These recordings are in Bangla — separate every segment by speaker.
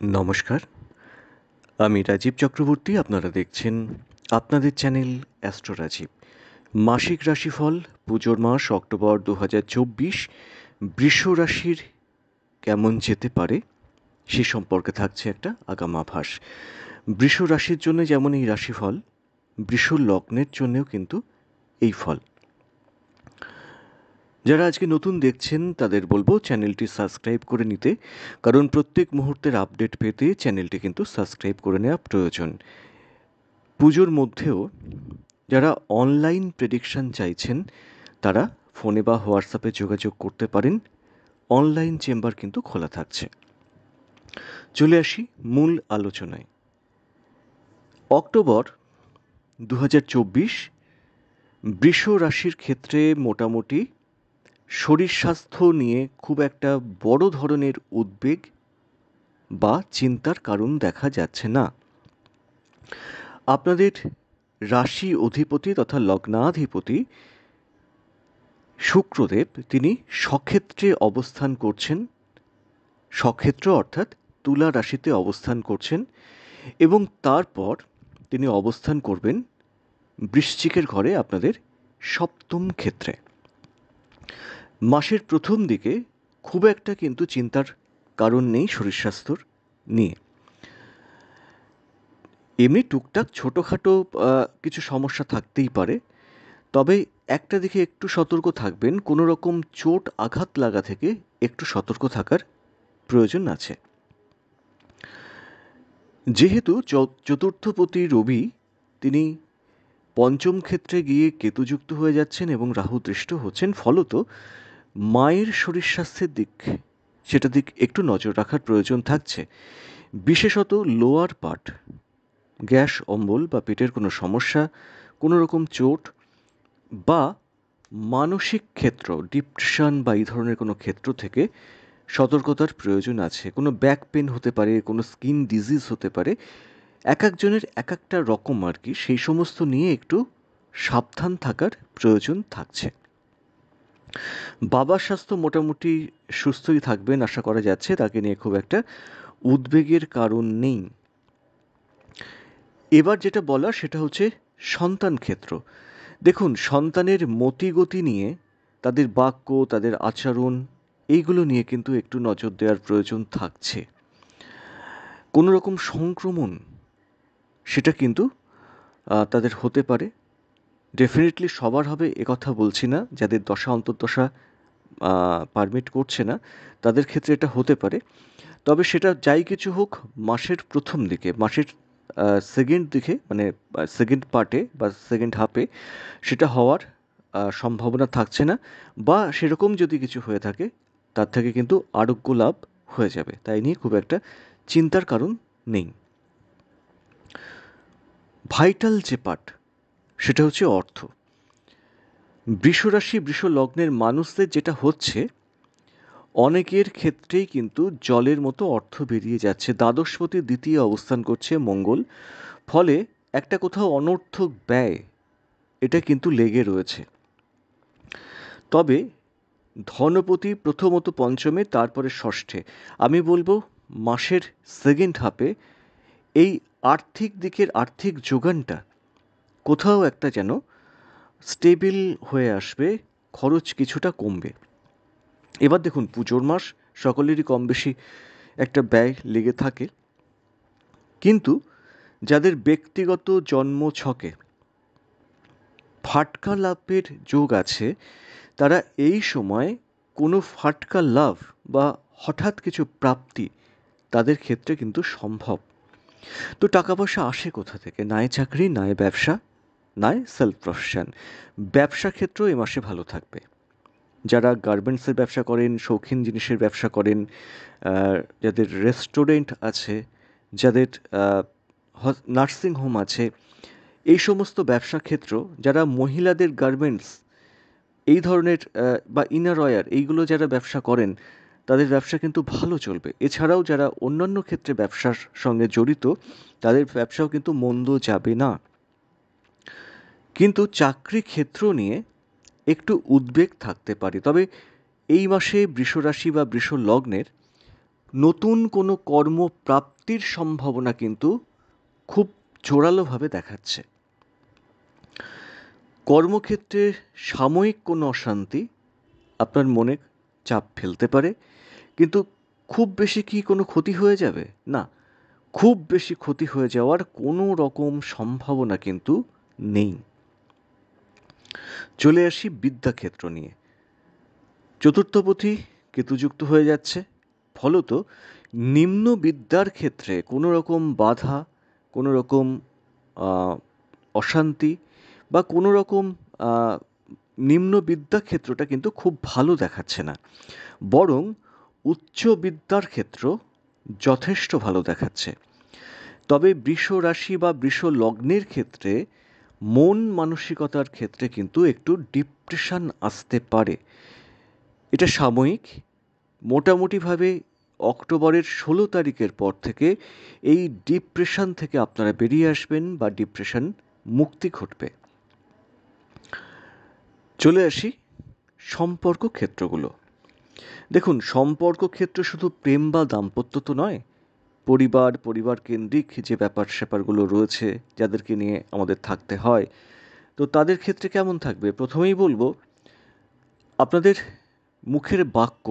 Speaker 1: নমস্কার, আমি রাজীব চক্রবর্তী। আপনারা দেখছেন আপনাদের চ্যানেল অ্যাস্ট্রো রাজীব। মাসিক রাশিফল পুজোর মাস অক্টোবর 2024 বৃষ রাশির কেমন যেতে পারে সে সম্পর্কে থাকছে একটা আগাম আভাস। বৃষ রাশির জন্য যেমন এই রাশিফল, বৃষ লগ্নের জন্যও কিন্তু এই ফল। যারা আজকে নতুন দেখছেন তাদের বলবো চ্যানেলটি সাবস্ক্রাইব করে নিতে, কারণ প্রত্যেক মুহূর্তের আপডেট পেতে চ্যানেলটি কিন্তু সাবস্ক্রাইব করে নেওয়া প্রয়োজন। পুজোর মধ্যেও যারা অনলাইন প্রেডিকশন চাইছেন তারা ফোনে বা হোয়াটসঅ্যাপে যোগাযোগ করতে পারেন। অনলাইন চেম্বার কিন্তু খোলা থাকছে। চলে আসি মূল আলোচনায়। অক্টোবর 2024 বৃষ রাশির ক্ষেত্রে মোটামুটি শরীর স্বাস্থ্য নিয়ে খুব একটা বড় ধরনের উদ্বেগ বা চিন্তার কারণ দেখা যাচ্ছে না। আপনাদের রাশি অধিপতি তথা লগ্নাধিপতি শুক্রদেব তিনি স্বক্ষেত্রে অবস্থান করছেন। স্বক্ষেত্র অর্থাৎ তুলা রাশিতে অবস্থান করছেন এবং তারপর তিনি অবস্থান করবেন বৃশ্চিকের ঘরে, আপনাদের সপ্তম ক্ষেত্রে। মাসের প্রথম দিকে খুব একটা কিন্তু চিন্তার কারণ নেই শরীর স্বাস্থ্যর নিয়ে। এমনি টুকটাক ছোটোখাটো কিছু সমস্যা থাকতেই পারে, তবে একটা দিকে একটু সতর্ক থাকবেন, কোনো রকম চোট আঘাত লাগা থেকে একটু সতর্ক থাকার প্রয়োজন আছে। যেহেতু চতুর্থপতি রবি তিনি পঞ্চম ক্ষেত্রে গিয়ে কেতুযুক্ত হয়ে যাচ্ছেন এবং রাহু দৃষ্ট হচ্ছেন, ফলত মায়ের শরীর স্বাস্থ্যের দিক একটু নজর রাখার প্রয়োজন থাকছে। বিশেষত লোয়ার পার্ট, গ্যাস অম্বল বা পেটের কোনো সমস্যা, কোনো রকম চোট বা মানসিক ক্ষেত্র, ডিপ্রেশন বা এই ধরনের কোনো ক্ষেত্র থেকে সতর্কতার প্রয়োজন আছে। কোনো ব্যাক পেন হতে পারে, কোনো স্কিন ডিজিজ হতে পারে, এক একজনের এক একটা রকম আর কি, সেই সমস্ত নিয়ে একটু সাবধান থাকার প্রয়োজন থাকছে। বাবার স্বাস্থ্য মোটামুটি সুস্থই থাকবেন আশা করা যাচ্ছে, তাকে নিয়ে খুব একটা উদ্বেগের কারণ নেই। এবার যেটা বলার সেটা হচ্ছে সন্তান ক্ষেত্র। দেখুন, সন্তানের মতিগতি নিয়ে, তাদের বাক্য, তাদের আচরণ, এইগুলো নিয়ে কিন্তু একটু নজর দেওয়ার প্রয়োজন থাকছে। কোনো রকম সংক্রমণ সেটা কিন্তু তাদের হতে পারে। ডেফিনেটলি সবার হবে একথা বলছি না, যাদের দশা অন্তর্দশা পারমিট করছে না তাদের ক্ষেত্রে এটা হতে পারে। তবে সেটা যাই কিছু হোক, মাসের প্রথম দিকে, মাসের সেকেন্ড দিকে, মানে সেকেন্ড পার্টে বা সেকেন্ড হাফে সেটা হওয়ার সম্ভাবনা থাকছে না, বা সেরকম যদি কিছু হয়ে থাকে তার থেকে কিন্তু আরোগ্য লাভ হয়ে যাবে, তাই নিয়ে খুব একটা চিন্তার কারণ নেই। ভাইটাল যে পার্ট সেটা হচ্ছে অর্থ। বৃষরাশি বৃষ লগ্নের মানুষদের যেটা হচ্ছে, অনেকের ক্ষেত্রেই কিন্তু জলের মতো অর্থ বেরিয়ে যাচ্ছে। দ্বাদশপতি দ্বিতীয় অবস্থান করছে মঙ্গল, ফলে একটা কোথাও অনর্থক ব্যয় এটা কিন্তু লেগে রয়েছে। তবে ধনপতি প্রথমত পঞ্চমে, তারপরে ষষ্ঠে। আমি বলবো মাসের সেকেন্ড হাফে এই আর্থিক দিকের আর্থিক যোগানটা কোথাও একটা যেন স্টেবিল হয়ে আসবে, খরচ কিছুটা কমবে। এবার দেখুন, পুজোর মাস, সকলেরই কম বেশি একটা ব্যয় লেগে থাকে, কিন্তু যাদের ব্যক্তিগত জন্ম ছকে ফাটকা লাভের যোগ আছে, তারা এই সময় কোনো ফাটকা লাভ বা হঠাৎ কিছু প্রাপ্তি তাদের ক্ষেত্রে কিন্তু সম্ভব। তো টাকা পয়সা আসে কোথা থেকে? নয় চাকরি, নয় ব্যবসা, নয় সেলফ প্রফেশন। ব্যবসা ক্ষেত্র এ মাসে ভালো থাকবে। যারা গার্মেন্টসের ব্যবসা করেন, শৌখিন জিনিসের ব্যবসা করেন, যাদের রেস্টুরেন্ট আছে, যাদের নার্সিং হোম আছে, এই সমস্ত ব্যবসা ক্ষেত্র, যারা মহিলাদের গার্মেন্টস এই ধরনের বা ইনারওয়্যার এইগুলো যারা ব্যবসা করেন, তাদের ব্যবসা কিন্তু ভালো চলবে। এছাড়াও যারা অন্যান্য ক্ষেত্রে ব্যবসার সঙ্গে জড়িত, তাদের ব্যবসাও কিন্তু মন্দ যাবে না। কিন্তু চাকরি ক্ষেত্র নিয়ে একটু উদ্বেগ থাকতে পারে। তবে এই মাসে বৃষরাশি বা বৃষ লগ্নের নতুন কোনো কর্মপ্রাপ্তির সম্ভাবনা কিন্তু খুব জোরালোভাবে দেখাচ্ছে। কর্মক্ষেত্রে সাময়িক কোনো অশান্তি আপনার মনে চাপ ফেলতে পারে, কিন্তু খুব বেশি কি কোনো ক্ষতি হয়ে যাবে? না, খুব বেশি ক্ষতি হয়ে যাওয়ার কোনো রকম সম্ভাবনা কিন্তু নেই। চলে আসি বিদ্যাক্ষেত্র নিয়ে। চতুর্থপতি কেতুযুক্ত হয়ে যাচ্ছে, ফলত নিম্ন বিদ্যার ক্ষেত্রে কোনো রকম বাধা, কোনো রকম অশান্তি বা কোনো রকম নিম্ন বিদ্যাক্ষেত্রটা কিন্তু খুব ভালো দেখাচ্ছে না, বরং উচ্চ বিদ্যার ক্ষেত্র যথেষ্ট ভালো দেখাচ্ছে। তবে বৃষ রাশি বা বৃষ লগ্নের ক্ষেত্রে মন মানসিকতার ক্ষেত্রে কিন্তু একটু ডিপ্রেশন আসতে পারে। এটা সাময়িক। মোটামুটিভাবে অক্টোবরের 16 তারিখের পর থেকে এই ডিপ্রেশন থেকে আপনারা বেরিয়ে আসবেন বা ডিপ্রেশন মুক্তি ঘটবে। চলে আসি সম্পর্ক ক্ষেত্রগুলো। দেখুন, সম্পর্ক ক্ষেত্র শুধু প্রেম বা দাম্পত্য তো নয়, পরিবার কেন্দ্রিক যে ব্যাপার স্যাপারগুলো রয়েছে, যাদেরকে নিয়ে আমাদের থাকতে হয়, তো তাদের ক্ষেত্রে কেমন থাকবে? প্রথমেই বলবো, আপনাদের মুখের বাক্য,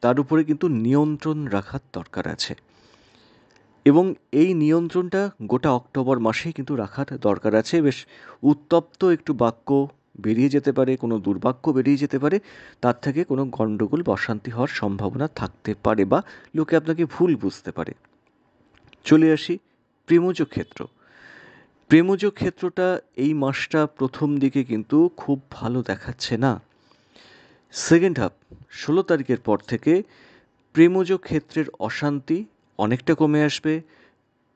Speaker 1: তার উপরে কিন্তু নিয়ন্ত্রণ রাখার দরকার আছে, এবং এই নিয়ন্ত্রণটা গোটা অক্টোবর মাসেই কিন্তু রাখার দরকার আছে। বেশ উত্তপ্ত একটু বাক্য বেরিয়ে যেতে পারে, কোনো দুর্বাক্য বেরিয়ে যেতে পারে, তার থেকে কোনো গণ্ডগোল বা অশান্তি হওয়ার সম্ভাবনা থাকতে পারে বা লোকে আপনাকে ভুল বুঝতে পারে। চলে আসি প্রেমজ ক্ষেত্র। প্রেমজ ক্ষেত্রটা এই মাসটা প্রথম দিকে কিন্তু খুব ভালো দেখাচ্ছে না। সেকেন্ড হাফ 16 তারিখের পর থেকে প্রেমজ ক্ষেত্রের অশান্তি অনেকটা কমে আসবে,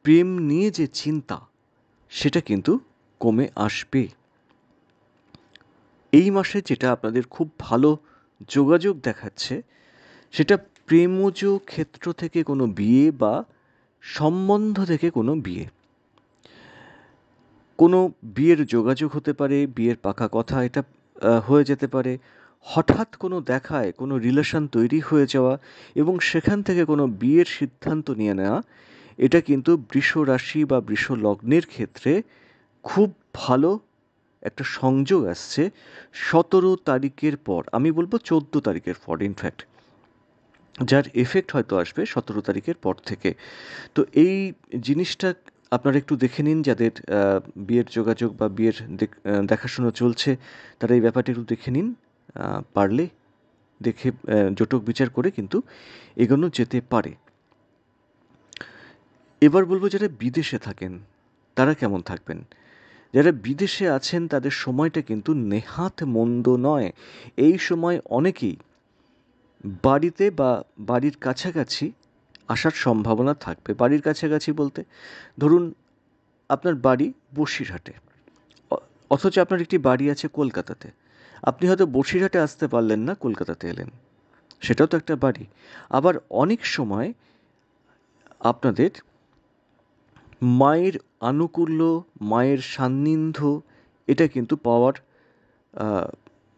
Speaker 1: প্রেম নিয়ে যে চিন্তা সেটা কিন্তু কমে আসবে। এই মাসে যেটা আপনাদের খুব ভালো যোগাযোগ দেখাচ্ছে, সেটা প্রেমজ ক্ষেত্র থেকে কোনো বিয়ে বা সম্বন্ধ থেকে কোনো বিয়ে, কোনো বিয়ের যোগাযোগ হতে পারে, বিয়ের পাকা কথা এটা হয়ে যেতে পারে, হঠাৎ কোনো দেখায় কোনো রিলেশন তৈরি হয়ে যাওয়া এবং সেখান থেকে কোনো বিয়ের সিদ্ধান্ত নিয়ে নেওয়া, এটা কিন্তু বৃষ রাশি বা বৃষ লগ্নের ক্ষেত্রে খুব ভালো একটা সংযোগ আসছে 17 তারিখের পর। আমি বলবো 14 তারিখের পর, ইনফ্যাক্ট যার এফেক্ট হয়তো আসবে 17 তারিখের পর থেকে। তো এই জিনিসটা আপনারা একটু দেখে নিন, যাদের বিয়ের যোগাযোগ বা বিয়ের দেখাশোনা চলছে, তারা এই ব্যাপারটা একটু দেখে নিন। পারলে দেখে জটক বিচার করে কিন্তু এগোনো যেতে পারে। এবার বলবো, যারা বিদেশে থাকেন তারা কেমন থাকবেন? যারা বিদেশে আছেন তাদের সময়টা কিন্তু নেহাত মন্দ নয়। এই সময় অনেকেই বাড়িতে বা বাড়ির কাছাকাছি আসার সম্ভাবনা থাকবে। বাড়ির কাছাকাছি বলতে ধরুন আপনার বাড়ি বসিরহাটে, অথচ আপনার একটি বাড়ি আছে কলকাতাতে। আপনি হয়তো বসিরহাটে আসতে পারলেন না, কলকাতাতে এলেন, সেটাও তো একটা বাড়ি। আবার অনেক সময় আপনাদের মায়ের আনুকূল্য, মায়ের সান্নিধ্য, এটা কিন্তু পাওয়ার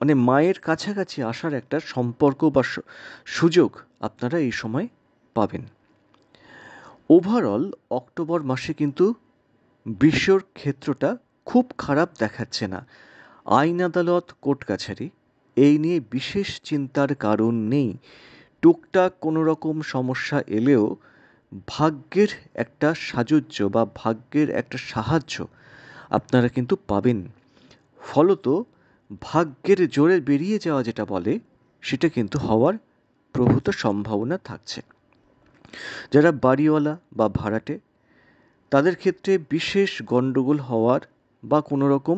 Speaker 1: মানে মায়ের কাছাকাছি আসার একটা সম্পর্ক বা সুযোগ আপনারা এই সময় পাবেন। ওভারঅল অক্টোবর মাসে কিন্তু বৃষর ক্ষেত্রটা খুব খারাপ দেখাচ্ছে না। আইন আদালত, কোর্ট কাছারি, এই নিয়ে বিশেষ চিন্তার কারণ নেই। টুকটাক কোনো রকম সমস্যা এলেও ভাগ্যের একটা সাযুজ্য বা ভাগ্যের একটা সাহায্য আপনারা কিন্তু পাবেন। ফলত ভাগ্যের জোরে বেরিয়ে যাওয়া যেটা বলে, সেটা কিন্তু হওয়ার প্রভূত সম্ভাবনা থাকছে। যারা বাড়িওয়ালা বা ভাড়াটে, তাদের ক্ষেত্রে বিশেষ গণ্ডগোল হওয়ার বা কোনো রকম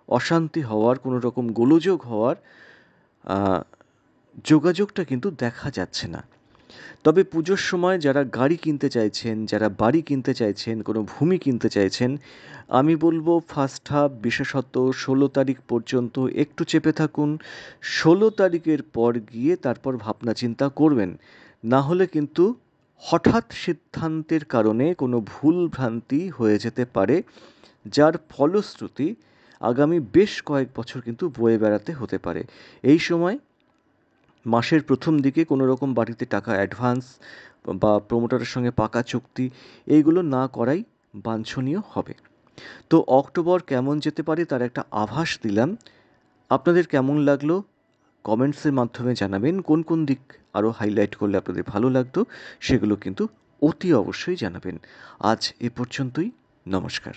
Speaker 1: অশান্তি হওয়ার, কোনো রকম গোলযোগ হওয়ার যোগাযোগটা কিন্তু দেখা যাচ্ছে না। তবে পুজোর সময় যারা গাড়ি কিনতে চাইছেন, যারা বাড়ি কিনতে চাইছেন, কোনো ভূমি কিনতে চাইছেন, আমি বলবো ফার্স্ট হাফ বিশেষত 16 তারিখ পর্যন্ত একটু চেপে থাকুন। 16 তারিখের পর গিয়ে তারপর ভাবনা চিন্তা করবেন। না হলে কিন্তু হঠাৎ সিদ্ধান্তের কারণে কোনো ভুল ভ্রান্তি হয়ে যেতে পারে, যার ফলশ্রুতি আগামী বেশ কয়েক বছর কিন্তু বয়ে বেড়াতে হতে পারে। এই সময় মাসের প্রথম দিকে কোনো রকম বাড়িতে টাকা অ্যাডভান্স বা প্রমোটারের সঙ্গে পাকা চুক্তি এইগুলো না করাই বাঞ্ছনীয় হবে। তো অক্টোবর কেমন যেতে পারে তার একটা আভাস দিলাম। আপনাদের কেমন লাগলো কমেন্টসের মাধ্যমে জানাবেন। কোন কোন দিক আরও হাইলাইট করলে আপনাদের ভালো লাগতো সেগুলো কিন্তু অতি অবশ্যই জানাবেন। আজ এ পর্যন্তই। নমস্কার।